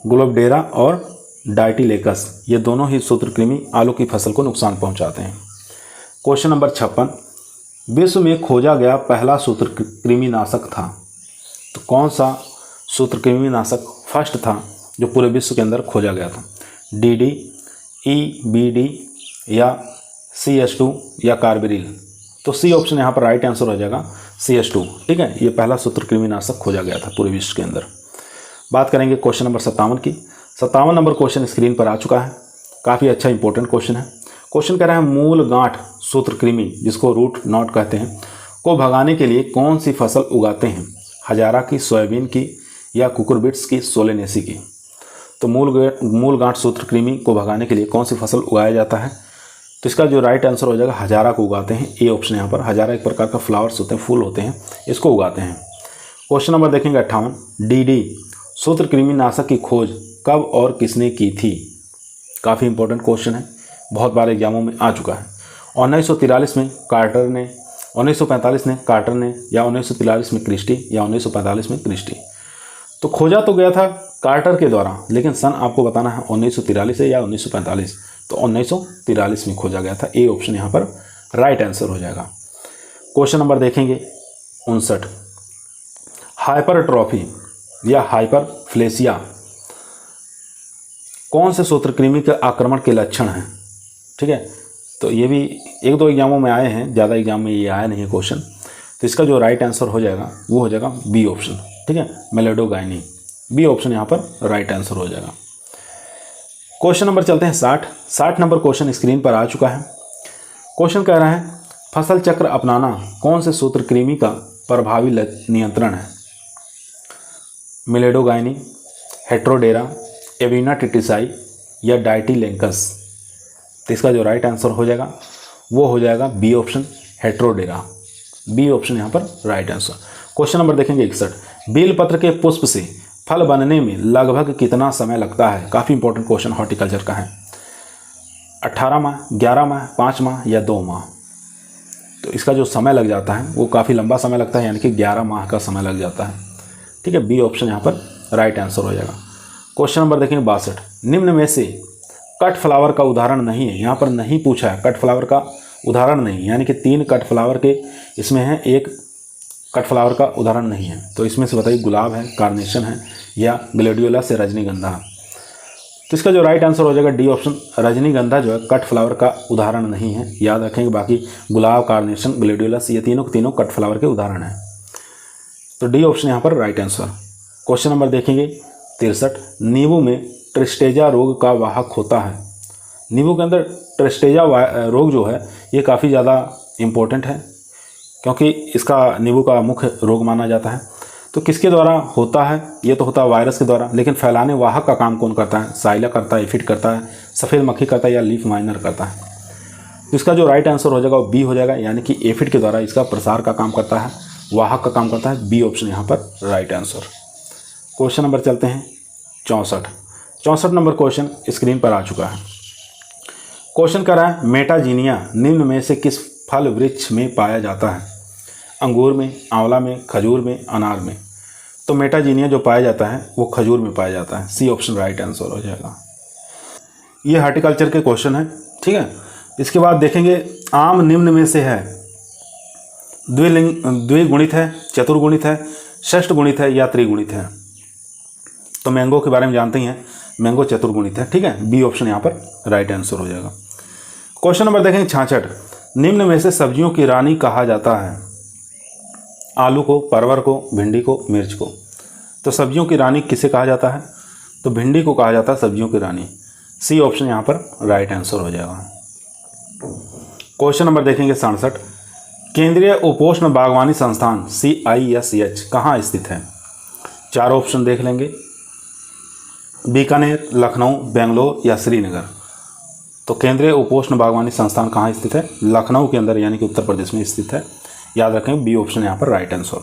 ग्लोबिडेरा और डायटिलेकस ये दोनों ही सूत्रकृमि आलू की फसल को नुकसान पहुंचाते हैं। Question number 56। विश्व में खोजा गया पहला सूत्रकृमिनाशक था। तो कौन सा सूत्रकृमिनाशक फर्स्ट था जो पूरे विश्व के अंदर खोजा गया था। DD, EBD या CS2 या कार्बेरिल। तो सी ऑप्शन यहाँ पर राइट आंसर हो जाएगा CS2। ठीक है, ये पहला सूत्रकृमिनाशक खोजा गया था पूरे विश्व के अंदर। बात करेंगे क्वेश्चन नंबर 57 की। 57 नंबर क्वेश्चन स्क्रीन पर आ चुका है, काफ़ी अच्छा इंपॉर्टेंट क्वेश्चन है। क्वेश्चन कह रहा है मूल गांठ सूत्रकृमि, जिसको रूट नॉट कहते हैं, को भगाने के लिए कौन सी फसल उगाते हैं। हजारा की, सोयाबीन की या कुकुरबिट्स की, सोलेनेसी की। तो मूल गांठ सूत्रकृमि को भगाने के लिए कौन सी फसल उगाया जाता है, तो इसका जो राइट आंसर हो जाएगा हजारा को उगाते हैं। ए ऑप्शन यहाँ पर। हजारा एक प्रकार का फ्लावर्स होते हैं, फूल होते हैं, इसको उगाते हैं। क्वेश्चन नंबर देखेंगे 58। DD सूत्रकृमिनाशक की खोज कब और किसने की थी। काफ़ी इंपॉर्टेंट क्वेश्चन है, बहुत बार एग्जामों में आ चुका है। 1943 में कार्टर ने, 1945 में कार्टर ने, या 1943 में क्रिस्टी, या 1945 में क्रिस्टी। तो खोजा तो गया था कार्टर के द्वारा, लेकिन सन आपको बताना है 1943 है या 1945। तो 1943 में खोजा गया था। ए ऑप्शन यहाँ पर राइट आंसर हो जाएगा। क्वेश्चन नंबर देखेंगे 59। हाइपरट्रॉफी या हाइपरप्लेसिया कौन से सूत्रकृमि के आक्रमण के लक्षण हैं। ठीक है, तो ये भी एक दो एग्जामों में आए हैं, ज़्यादा एग्जाम में ये आया नहीं है क्वेश्चन। तो इसका जो राइट आंसर हो जाएगा वो हो जाएगा बी ऑप्शन। ठीक है, मेलेडोगाइनी, बी ऑप्शन यहाँ पर राइट आंसर हो जाएगा। क्वेश्चन नंबर चलते हैं 60 नंबर क्वेश्चन स्क्रीन पर आ चुका है। क्वेश्चन कह रहा है फसल चक्र अपनाना कौन से सूत्रकृमि का प्रभावी नियंत्रण है। मेलेडोगाइनी, हेट्रोडेरा, एविना टिटिसाई या डायटिलेंकस। तो इसका जो राइट आंसर हो जाएगा वो हो जाएगा बी ऑप्शन, हेट्रोडेरा। बी ऑप्शन यहाँ पर राइट आंसर। क्वेश्चन नंबर देखेंगे 61। बेलपत्र के पुष्प से फल बनने में लगभग कितना समय लगता है। काफ़ी इंपॉर्टेंट क्वेश्चन हॉर्टिकल्चर का है। 18 माह, 11 माह, 5 माह या 2 माह। तो इसका जो समय लग जाता है वो काफ़ी लंबा समय लगता है, यानी कि 11 माह का समय लग जाता है। ठीक है, बी ऑप्शन यहाँ पर राइट आंसर हो जाएगा। क्वेश्चन नंबर देखेंगे 62, निम्न में से कट फ्लावर का उदाहरण नहीं है। यहाँ पर नहीं पूछा है, कट फ्लावर का उदाहरण नहीं, यानी कि 3 कट फ्लावर के इसमें है, 1 कट फ्लावर का उदाहरण नहीं है। तो इसमें से बताइए गुलाब है, कार्नेशन है या ग्लेडियोलस या रजनीगंधा है। तो इसका जो राइट आंसर हो जाएगा डी ऑप्शन, रजनीगंधा जो है कट फ्लावर का उदाहरण नहीं है। याद रखेंगे, बाकी गुलाब, कार्नेशन, ग्लेडियोलस ये तीनों के तीनों कट फ्लावर के उदाहरण हैं। तो डी ऑप्शन यहाँ पर राइट आंसर। क्वेश्चन नंबर देखेंगे 63, नींबू में ट्रिस्टेजा रोग का वाहक होता है। नींबू के अंदर ट्रिस्टेजा रोग जो है ये काफ़ी ज़्यादा इम्पोर्टेंट है, क्योंकि इसका नींबू का मुख्य रोग माना जाता है। तो किसके द्वारा होता है? ये तो होता है वायरस के द्वारा, लेकिन फैलाने वाहक का काम कौन करता है? साइला करता है, एफिड करता है, सफ़ेद मक्खी करता है या लीफ माइनर करता है? तो इसका जो राइट आंसर हो जाएगा वो बी हो जाएगा, यानी कि एफिड के द्वारा इसका प्रसार का काम करता है, वाहक का काम करता है। बी ऑप्शन यहाँ पर राइट आंसर। क्वेश्चन नंबर चलते हैं 64 नंबर क्वेश्चन स्क्रीन पर आ चुका है। क्वेश्चन कर रहा है, मेटाजीनिया निम्न में से किस फल वृक्ष में पाया जाता है? अंगूर में, आंवला में, खजूर में, अनार में। तो मेटाजीनिया जो पाया जाता है वो खजूर में पाया जाता है। सी ऑप्शन राइट आंसर हो जाएगा। ये हार्टिकल्चर के क्वेश्चन है। ठीक है, इसके बाद देखेंगे, आम निम्न में से है, द्विगुणित है, चतुर्गुणित है, षष्ठगुणित है या त्रिगुणित है? तो मैंगो के बारे में जानते ही हैं, मैंगो चतुर्गुणित है। ठीक है, बी ऑप्शन यहाँ पर राइट आंसर हो जाएगा। क्वेश्चन नंबर देखेंगे 66, निम्न में से सब्जियों की रानी कहा जाता है? आलू को, परवर को, भिंडी को, मिर्च को। तो सब्जियों की रानी किसे कहा जाता है? तो भिंडी को कहा जाता है सब्जियों की रानी। सी ऑप्शन यहाँ पर राइट आंसर हो जाएगा। क्वेश्चन नंबर देखेंगे 67, केंद्रीय उपोष्ण बागवानी संस्थान CISH कहाँ स्थित है? 4 ऑप्शन देख लेंगे, बीकानेर, लखनऊ, बेंगलोर या श्रीनगर। तो केंद्रीय उपोष्ण बागवानी संस्थान कहाँ स्थित है? लखनऊ के अंदर, यानी कि उत्तर प्रदेश में स्थित है। याद रखें, बी ऑप्शन यहाँ पर राइट आंसर।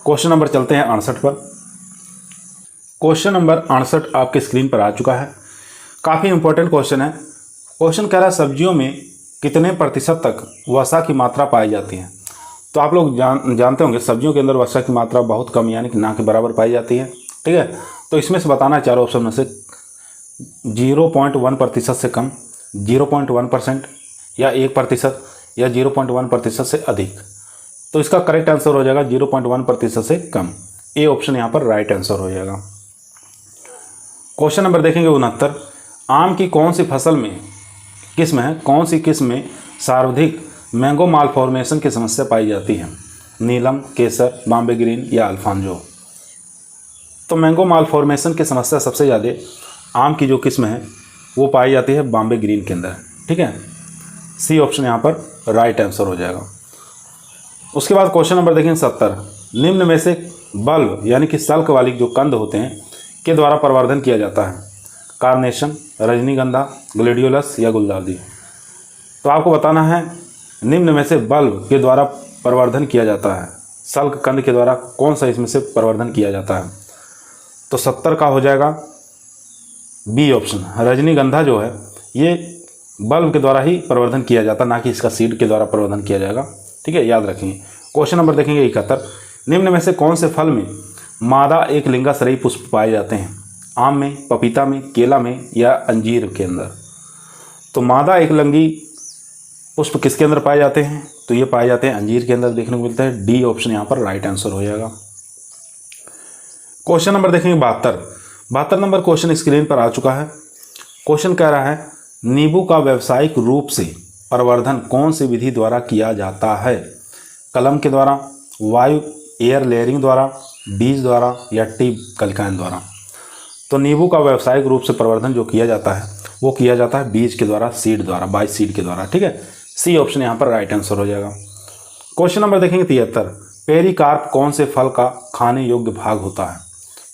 क्वेश्चन नंबर चलते हैं 68 पर। क्वेश्चन नंबर 68 आपके स्क्रीन पर आ चुका है। काफ़ी इंपॉर्टेंट क्वेश्चन है। क्वेश्चन कह रहा है, सब्जियों में कितने प्रतिशत तक वसा की मात्रा पाई जाती है? तो आप लोग जानते होंगे सब्जियों के अंदर वसा की मात्रा बहुत कम, यानी कि ना के बराबर पाई जाती है। ठीक है, तो इसमें से बताना है 4 ऑप्शन में से 0.1% से कम, 0.1% या 1% या 0.1% से अधिक। तो इसका करेक्ट आंसर हो जाएगा 0.1% से कम। ए ऑप्शन यहाँ पर राइट आंसर हो जाएगा। क्वेश्चन नंबर देखेंगे 69, आम की कौन सी फसल में किस्म है, कौन सी किस्म में सर्वाधिक मैंगो मालफॉर्मेशन की समस्या पाई जाती है? नीलम, केसर, बॉम्बे ग्रीन या अल्फांजो। तो मैंगो मालफॉर्मेशन की समस्या सबसे ज़्यादा आम की जो किस्म है वो पाई जाती है बॉम्बे ग्रीन के अंदर। ठीक है, सी ऑप्शन यहाँ पर राइट आंसर हो जाएगा। उसके बाद क्वेश्चन नंबर देखेंगे 70, निम्न में से बल्ब यानी कि सल्क वाली जो कंद होते हैं के द्वारा प्रवर्धन किया जाता है? कार्नेशन, रजनीगंधा, ग्लेडियोलस या गुलदाउदी। तो आपको बताना है निम्न में से बल्ब के द्वारा प्रवर्धन किया जाता है, सल्क कंद के द्वारा कौन सा इसमें से प्रवर्धन किया जाता है? तो 70 का हो जाएगा बी ऑप्शन, रजनीगंधा जो है ये बल्ब के द्वारा ही प्रवर्धन किया जाता है, ना कि इसका सीड के द्वारा प्रवर्धन किया जाएगा। ठीक है, याद रखेंगे। क्वेश्चन नंबर देखेंगे 71, निम्न में से कौन से फल में मादा एक लिंगाश्रयी पुष्प पाए जाते हैं? आम में, पपीता में, केला में या अंजीर के अंदर। तो मादा एक लिंगी पुष्प किसके अंदर पाए जाते हैं? तो ये पाए जाते हैं अंजीर के अंदर, देखने को मिलता है। डी ऑप्शन यहाँ पर राइट आंसर हो जाएगा। क्वेश्चन नंबर देखेंगे 72 नंबर क्वेश्चन स्क्रीन पर आ चुका है। क्वेश्चन कह रहा है, नींबू का व्यावसायिक रूप से प्रवर्धन कौन सी विधि द्वारा किया जाता है? कलम के द्वारा, वायु एयर लेयरिंग द्वारा, बीज द्वारा या टिप कलिकाएं द्वारा। तो नींबू का व्यावसायिक रूप से प्रवर्धन जो किया जाता है वो किया जाता है बीज के द्वारा, सीड द्वारा, बाय सीड के द्वारा। ठीक है, सी ऑप्शन यहाँ पर राइट आंसर हो जाएगा। क्वेश्चन नंबर देखेंगे 73, पेरिकार्प कौन से फल का खाने योग्य भाग होता है?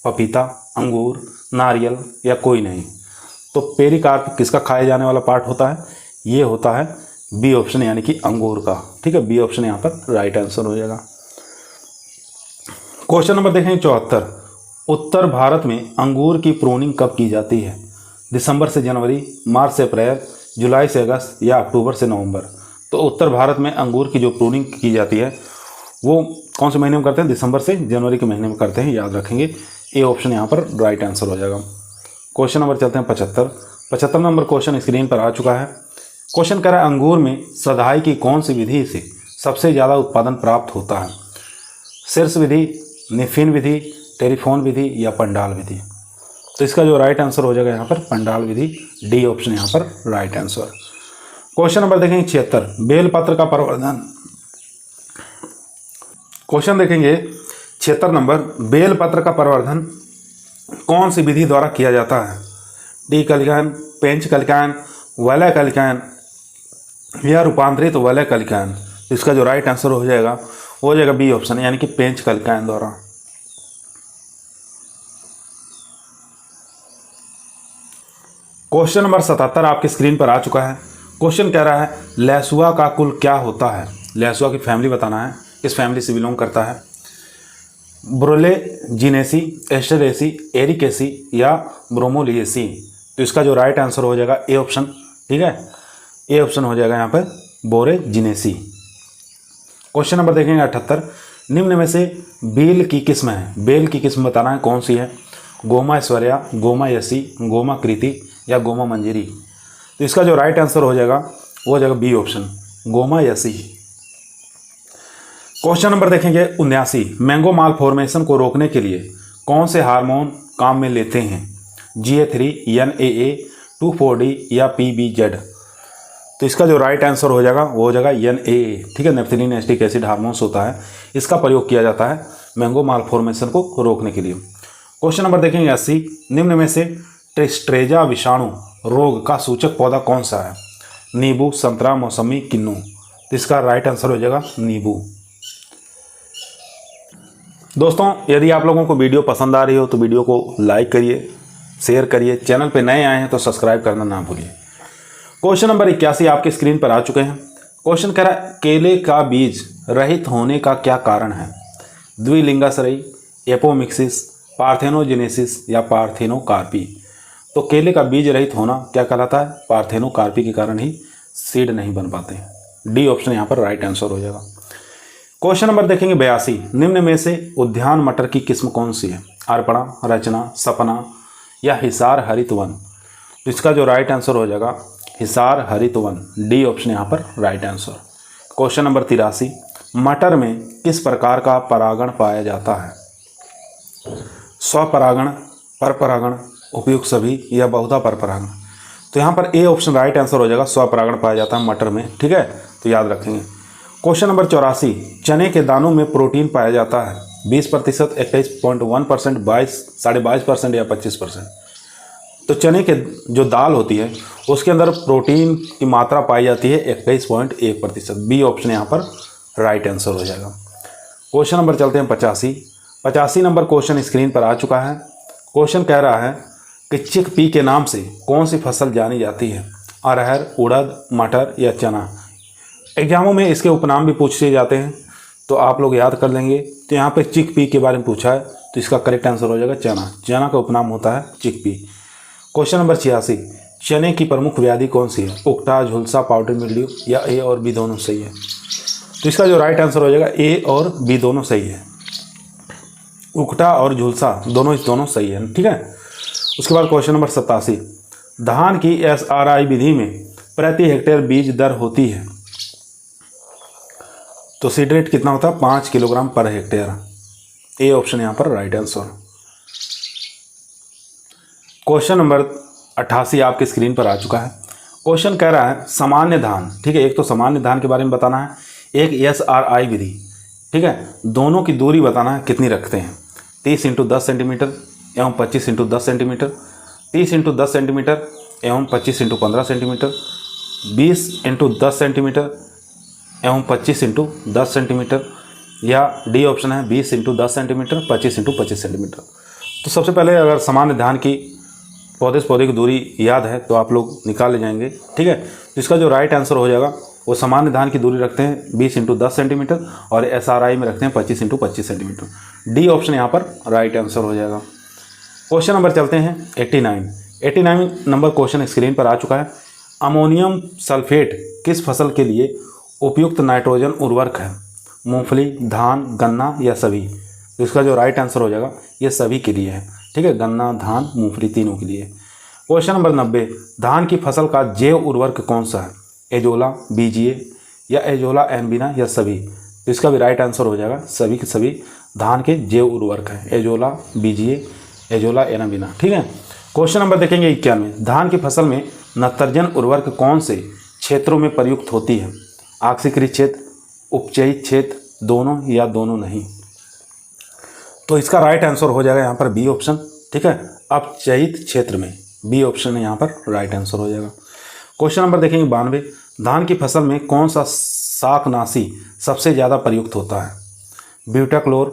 पपीता, अंगूर, नारियल या कोई नहीं। तो पेरिकार्प किसका खाए जाने वाला पार्ट होता है? ये होता है बी ऑप्शन यानी कि अंगूर का। ठीक है, बी ऑप्शन यहाँ पर राइट आंसर हो जाएगा। क्वेश्चन नंबर देखेंगे 74, उत्तर भारत में अंगूर की प्रूनिंग कब की जाती है? दिसंबर से जनवरी, मार्च से अप्रैल जुलाई से अगस्त या अक्टूबर से नवंबर। तो उत्तर भारत में अंगूर की जो प्रूनिंग की जाती है वो कौन से महीने में करते हैं? दिसंबर से जनवरी के महीने में करते हैं, याद रखेंगे। ए ऑप्शन यहाँ पर राइट आंसर हो जाएगा। क्वेश्चन नंबर चलते हैं 75 नंबर क्वेश्चन स्क्रीन पर आ चुका है। क्वेश्चन कह रहा है अंगूर में सधाई की कौन सी विधि से सबसे ज़्यादा उत्पादन प्राप्त होता है? शीर्ष विधि, निफिन विधि, टेलीफोन विधि या पंडाल विधि? तो इसका जो राइट आंसर हो जाएगा यहाँ पर पंडाल विधि, डी ऑप्शन यहाँ पर राइट आंसर। क्वेश्चन नंबर देखेंगे 76 बेलपत्र का प्रवर्धन। क्वेश्चन देखेंगे 76 नंबर बेलपत्र का प्रवर्धन कौन सी विधि द्वारा किया जाता है? डी कलिकायन, पेंच कलिकायन, वलय कलिकायन या रूपांतरित वलय कलिकायन? इसका जो राइट आंसर हो जाएगा बी ऑप्शन, यानी कि पेंच कलिकायन द्वारा। क्वेश्चन नंबर 77 आपकी स्क्रीन पर आ चुका है। क्वेश्चन कह रहा है लहसुआ का कुल क्या होता है? लहसुआ की फैमिली बताना है, किस फैमिली से बिलोंग करता है? ब्रोलेजिनेसी, एस्टरेसी, एरिकेसी या ब्रोमोलिएसी? तो इसका जो राइट आंसर हो जाएगा ए ऑप्शन, ठीक है, ए ऑप्शन हो जाएगा यहाँ पर बोरेजिनेसी। क्वेश्चन नंबर देखेंगे 78 निम्न में से बेल की किस्म है, बेल की किस्म बताना है कौन सी है? गोमा ऐश्वर्या, गोमा यसी, गोमा कृति या गोमा मंजरी? तो इसका जो राइट आंसर हो जाएगा बी ऑप्शन, गोमा यसी। क्वेश्चन नंबर देखेंगे 79 मैंगो माल फॉर्मेशन को रोकने के लिए कौन से हार्मोन काम में लेते हैं? GA3, NAA, 2,4-D या PBZ? तो इसका जो राइट आंसर हो जाएगा NAA, ठीक है, नेप्थलीन एसिटिक एसिड हार्मोन्स होता है, इसका प्रयोग किया जाता है मैंगो माल फॉर्मेशन को रोकने के लिए। क्वेश्चन नंबर देखेंगे 80 निम्न में से ट्रिस्ट्रेजा विषाणु रोग का सूचक पौधा कौन सा है? नींबू, संतरा, मौसमी, किन्नू? तो इसका राइट आंसर हो जाएगा नींबू। दोस्तों, यदि आप लोगों को वीडियो पसंद आ रही हो तो वीडियो को लाइक करिए, शेयर करिए, चैनल पे नए आए हैं तो सब्सक्राइब करना ना भूलिए। क्वेश्चन नंबर 81 आपके स्क्रीन पर आ चुके हैं। क्वेश्चन कह रहा है केले का बीज रहित होने का क्या कारण है? द्विलिंगाश्रयी, एपोमिक्सिस, पार्थेनोजेनेसिस या पार्थेनोकार्पी? तो केले का बीज रहित होना क्या कहलाता है? पार्थेनोकार्पी के कारण ही सीड नहीं बन पाते हैं। डी ऑप्शन यहाँ पर राइट आंसर हो जाएगा। क्वेश्चन नंबर देखेंगे 82 निम्न में से उद्यान मटर की किस्म कौन सी है? अर्पणा, रचना, सपना या हिसार हरितवन? तो इसका जो राइट आंसर हो जाएगा हिसार हरितवन, डी ऑप्शन यहाँ पर राइट आंसर। क्वेश्चन नंबर 83 मटर में किस प्रकार का परागण पाया जाता है? स्वपरागण, परपरागण, उपयुक्त सभी या बहुधा परपरागण? तो यहाँ पर ए ऑप्शन राइट आंसर हो जाएगा, स्वपरागण पाया जाता है मटर में, ठीक है, तो याद रखेंगे। क्वेश्चन नंबर 84 चने के दानों में प्रोटीन पाया जाता है 20%, 21.1%, 22.5% या 25%? तो चने के जो दाल होती है उसके अंदर प्रोटीन की मात्रा पाई जाती है 21.1%, बी ऑप्शन यहाँ पर राइट आंसर हो जाएगा। क्वेश्चन नंबर चलते हैं 85 नंबर क्वेश्चन स्क्रीन पर आ चुका है। क्वेश्चन कह रहा है कि चिकपी के नाम से कौन सी फसल जानी जाती है? अरहर, उड़द, मटर या चना? एग्जामों में इसके उपनाम भी पूछे जाते हैं तो आप लोग याद कर लेंगे। तो यहाँ पे चिकपी के बारे में पूछा है तो इसका करेक्ट आंसर हो जाएगा चना, चना का उपनाम होता है चिकपी। क्वेश्चन नंबर 86 चने की प्रमुख व्याधि कौन सी है? उकटा, झुलसा, पाउडर मिल्ड्यू या ए और बी दोनों सही है? तो इसका जो राइट आंसर हो जाएगा ए और बी दोनों सही है, उकटा और झुलसा दोनों सही है, ठीक है। उसके बाद क्वेश्चन नंबर 87 धान की SRI विधि में प्रति हेक्टेयर बीज दर होती है तो सीड रेट कितना होता है? 5 kilogram per hectare, A option यहाँ पर राइट आंसर। क्वेश्चन नंबर 88 आपके स्क्रीन पर आ चुका है। क्वेश्चन कह रहा है सामान्य धान, ठीक है, एक तो सामान्य धान के बारे में बताना है, एक SRI विधि, ठीक है, दोनों की दूरी बताना है कितनी रखते हैं? 30 × 10 सेंटीमीटर एवं 25 × 10 सेंटीमीटर, 30 × 10 सेंटीमीटर एवं 25 × 15 सेंटीमीटर, 20 × 10 सेंटीमीटर एवं 25 × 10 सेंटीमीटर, या डी ऑप्शन है 20 × 10 सेंटीमीटर, 25 × 25 सेंटीमीटर। तो सबसे पहले अगर सामान्य धान की पौधे से पौधे की दूरी याद है तो आप लोग निकाल ले जाएंगे, ठीक है। तो इसका जो राइट आंसर हो जाएगा वो सामान्य धान की दूरी रखते हैं 20 × 10 सेंटीमीटर और SRI में रखते हैं 25 × 25 सेंटीमीटर। डी ऑप्शन यहाँ पर राइट आंसर हो जाएगा। क्वेश्चन नंबर चलते हैं 89 नंबर क्वेश्चन स्क्रीन पर आ चुका है। अमोनियम सल्फेट किस फसल के लिए उपयुक्त नाइट्रोजन उर्वरक है? मूंगफली, धान, गन्ना या सभी? तो इसका जो राइट आंसर हो जाएगा ये सभी के लिए है। ठीक है, गन्ना, धान, मूंगफली तीनों के लिए। क्वेश्चन नंबर 90, धान की फसल का जैव उर्वरक कौन सा है? एजोला, बीजीए या एजोला एनबिना या सभी? तो इसका भी राइट आंसर हो जाएगा सभी के सभी धान के जैव उर्वरक है, एजोला, बीजीए, एजोला एनबिना। ठीक है। क्वेश्चन नंबर देखेंगे 91, धान की फसल में नत्रजन उर्वरक कौन से क्षेत्रों में प्रयुक्त होती है? आक्सीकृत क्षेत्र, उपचयित क्षेत्र, दोनों या दोनों नहीं? तो इसका राइट आंसर हो जाएगा यहाँ पर बी ऑप्शन। ठीक है, अपचयित क्षेत्र में बी ऑप्शन यहाँ पर राइट आंसर हो जाएगा। क्वेश्चन नंबर देखेंगे 92, धान की फसल में कौन सा शाकनाशी सबसे ज़्यादा प्रयुक्त होता है? ब्यूटाक्लोर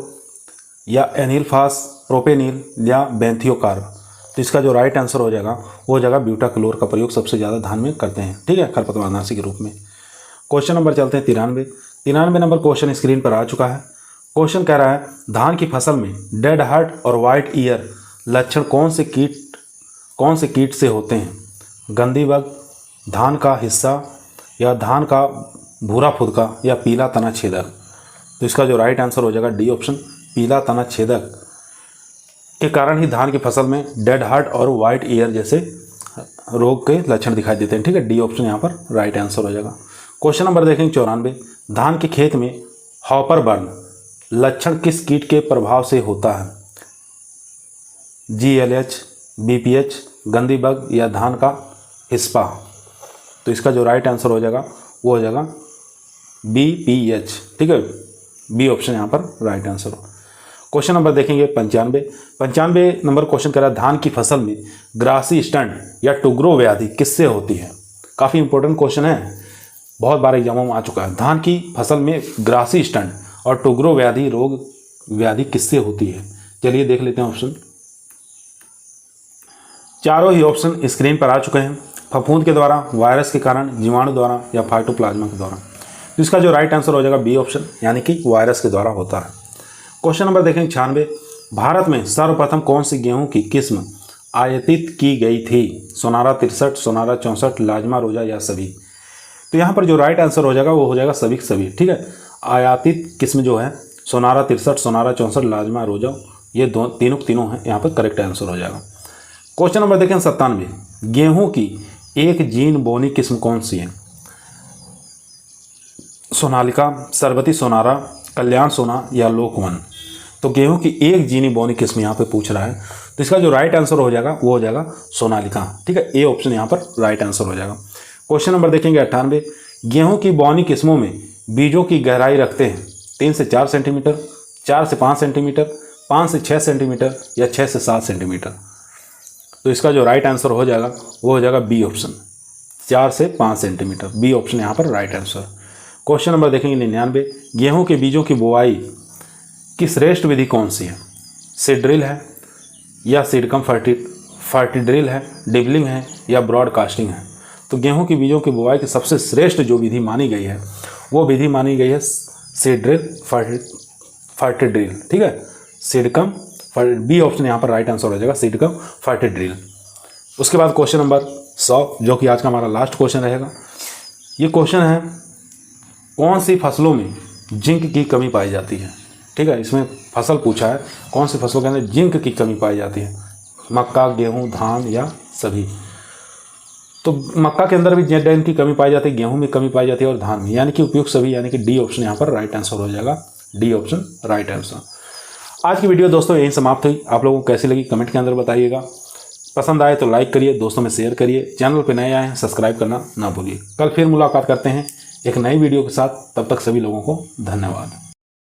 या एनिलफास, प्रोपेनिल या बेंथियोकार्ब? तो इसका जो राइट आंसर हो जाएगा वो हो जाएगा ब्यूटाक्लोर का प्रयोग सबसे ज़्यादा धान में करते हैं। ठीक है, खरपतवारनाशी के रूप में। क्वेश्चन नंबर चलते हैं 93 नंबर क्वेश्चन स्क्रीन पर आ चुका है। क्वेश्चन कह रहा है धान की फसल में डेड हार्ट और वाइट ईयर लक्षण कौन से कीट से होते हैं? गंदी बग, धान का हिस्सा या धान का भूरा फुदका या पीला तना छेदक? तो इसका जो राइट आंसर हो जाएगा डी ऑप्शन, पीला तना छेदक के कारण ही धान की फसल में डेड हार्ट और वाइट ईयर जैसे रोग के लक्षण दिखाई देते हैं। ठीक है, डी ऑप्शन यहाँ पर राइट आंसर हो जाएगा। क्वेश्चन नंबर देखेंगे 94, धान के खेत में हॉपर बर्न लक्षण किस कीट के प्रभाव से होता है? GLH, BPH, गंदी बग या धान का हिस्पा? तो इसका जो राइट आंसर हो जाएगा वो हो जाएगा BPH। ठीक है, बी ऑप्शन यहाँ पर राइट आंसर हो। क्वेश्चन नंबर देखेंगे 95 नंबर क्वेश्चन कह रहा है धान की फसल में ग्रासी स्टंट या टुगरो व्याधि किससे होती है? काफ़ी इंपॉर्टेंट क्वेश्चन है, बहुत बार एग्जामों में आ चुका है। धान की फसल में ग्रासी स्टंट और टुगरो व्याधि किससे होती है? चलिए देख लेते हैं ऑप्शन। चारों ही ऑप्शन स्क्रीन पर आ चुके हैं। फफूंद के द्वारा, वायरस के कारण, जीवाणु द्वारा या फाइटोप्लाज्मा के द्वारा? तो इसका जो राइट आंसर हो जाएगा बी ऑप्शन, यानी कि वायरस के द्वारा होता है। क्वेश्चन नंबर देखेंगे 96, भारत में सर्वप्रथम कौन सी गेहूं की किस्म आयातित की गई थी? सोनारा 63, सोनारा 64, लाजमा रोजा या सभी? तो यहाँ पर जो राइट आंसर हो जाएगा वो हो जाएगा सभी सभी। ठीक है, आयातित किस्म जो है सोनारा 63, सोनारा 64, लाजमा रोजा, ये तीनों हैं, यहाँ पर करेक्ट आंसर हो जाएगा। क्वेश्चन नंबर देखें 97, गेहूं की एक जीन बोनी किस्म कौन सी है? सोनालिका, सरबती सोनारा, कल्याण सोना या लोकवन? तो गेहूं की एक जीनी बोनी किस्म यहाँ पे पूछ रहा है, तो इसका जो राइट आंसर हो जाएगा वो हो जाएगा सोनालिका। ठीक है, ए ऑप्शन यहाँ पर राइट आंसर हो जाएगा। क्वेश्चन नंबर देखेंगे 98, गेहूं की बोनी किस्मों में बीजों की गहराई रखते हैं 3 से 4 सेंटीमीटर, 4 से 5 सेंटीमीटर, 5 से 6 सेंटीमीटर या 6 से 7 सेंटीमीटर? तो इसका जो राइट आंसर हो जाएगा वो हो जाएगा बी ऑप्शन, 4 से 5 सेंटीमीटर। बी ऑप्शन यहाँ पर राइट आंसर। क्वेश्चन नंबर देखेंगे 99, गेहूं के बीजों की बुआई की श्रेष्ठ विधि कौन सी है? सीड ड्रिल है या सीड कम फर्टी ड्रिल है, डिबलिंग है या ब्रॉडकास्टिंग है? तो गेहूं के बीजों की बुआई की सबसे श्रेष्ठ जो विधि मानी गई है वो विधि मानी गई है सीड ड्रिल फर्टी ड्रिल। ठीक है, सीड कम बी ऑप्शन यहाँ पर राइट आंसर हो जाएगा, सीड कम फर्टी ड्रिल। उसके बाद क्वेश्चन नंबर 100 जो कि आज का हमारा लास्ट क्वेश्चन रहेगा। ये क्वेश्चन है कौन सी फसलों में जिंक की कमी पाई जाती है? ठीक है, इसमें फसल पूछा है कौन सी फसलों के अंदर जिंक की कमी पाई जाती है? मक्का, गेहूं, धान या सभी? तो मक्का के अंदर भी जिंक की कमी पाई जाती है, गेहूं में कमी पाई जाती है और धान में, यानी कि उपयुक्त सभी, यानी कि डी ऑप्शन यहाँ पर राइट आंसर हो जाएगा। D option right answer. आज की वीडियो दोस्तों यहीं समाप्त हुई। आप लोगों को कैसी लगी कमेंट के अंदर बताइएगा। पसंद आए तो लाइक करिए, दोस्तों में शेयर करिए, चैनल पर नए आए हैं सब्सक्राइब करना ना भूलिए। कल फिर मुलाकात करते हैं एक नई वीडियो के साथ, तब तक सभी लोगों को धन्यवाद।